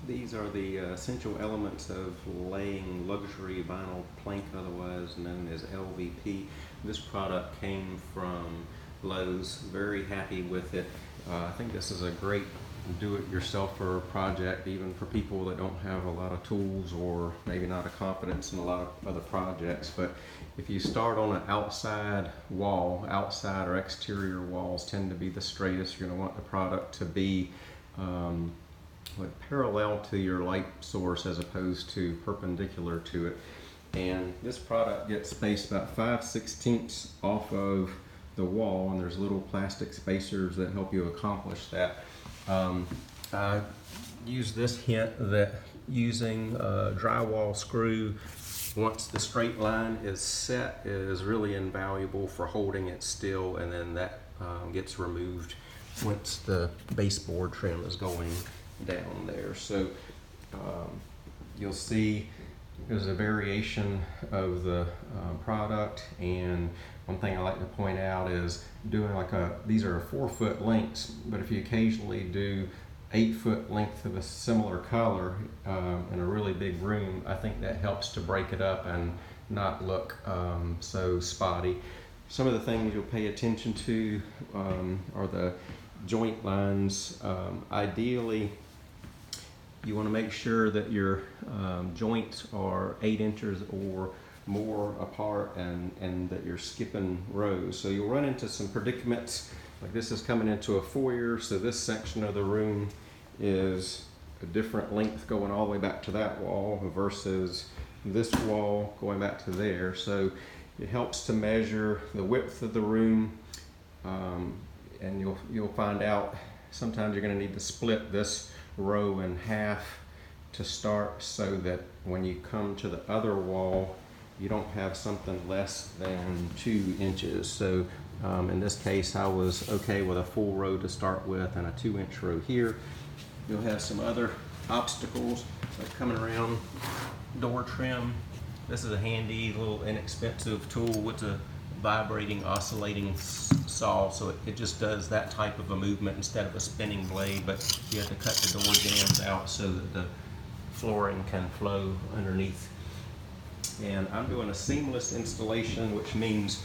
These are the essential elements of laying luxury vinyl plank, otherwise known as LVP. This product came from Lowe's. Very happy with it. I think this is a great do-it-yourselfer project, even for people that don't have a lot of tools or maybe not a confidence in a lot of other projects. But if you start on an outside wall, outside or exterior walls tend to be the straightest. You're going to want the product to be parallel to your light source as opposed to perpendicular to it. And this product gets spaced about 5/16 off of the wall, and there's little plastic spacers that help you accomplish that. I use this hint that using a drywall screw once the straight line is set is really invaluable for holding it still, and then that gets removed once the baseboard trim is going down there. So you'll see there's a variation of the product, and one thing I like to point out is doing these are 4-foot lengths, but if you occasionally do 8-foot length of a similar color in a really big room, I think that helps to break it up and not look so spotty. Some of the things you'll pay attention to are the joint lines. Ideally, you want to make sure that your joints are 8 inches or more apart, and that you're skipping rows. So you'll run into some predicaments, like this is coming into a foyer, so this section of the room is a different length going all the way back to that wall versus this wall going back to there. So it helps to measure the width of the room, and you'll find out sometimes you're going to need to split this row in half to start, so that when you come to the other wall you don't have something less than 2 inches. So in this case I was okay with a full row to start with and a 2-inch row here. You'll have some other obstacles like coming around door trim. This is a handy little inexpensive tool. It's a vibrating, oscillating saw, so it just does that type of a movement instead of a spinning blade, but you have to cut the door jambs out so that the flooring can flow underneath. And I'm doing a seamless installation, which means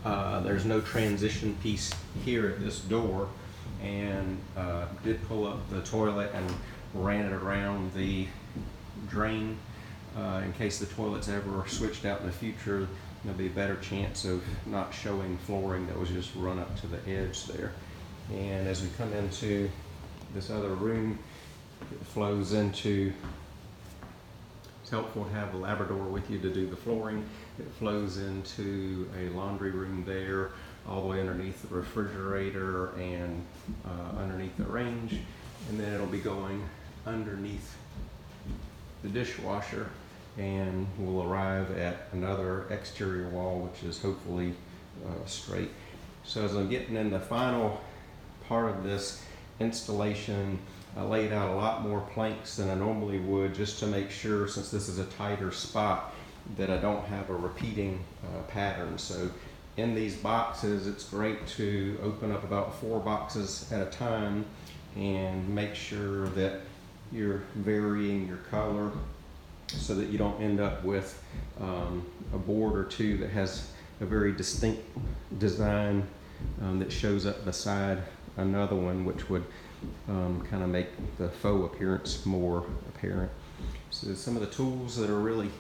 there's no transition piece here at this door, and did pull up the toilet and ran it around the drain in case the toilet's ever switched out in the future. There'll be a better chance of not showing flooring that was just run up to the edge there. And as we come into this other room, it flows into, it's helpful to have a Labrador with you to do the flooring. It flows into a laundry room there, all the way underneath the refrigerator and underneath the range, and then it'll be going underneath the dishwasher, and we'll arrive at another exterior wall, which is hopefully straight. So as I'm getting in the final part of this installation, I laid out a lot more planks than I normally would, just to make sure, since this is a tighter spot, that I don't have a repeating pattern. So in these boxes, it's great to open up about 4 boxes at a time and make sure that you're varying your color, so that you don't end up with a board or two that has a very distinct design that shows up beside another one, which would kind of make the faux appearance more apparent. So some of the tools that are really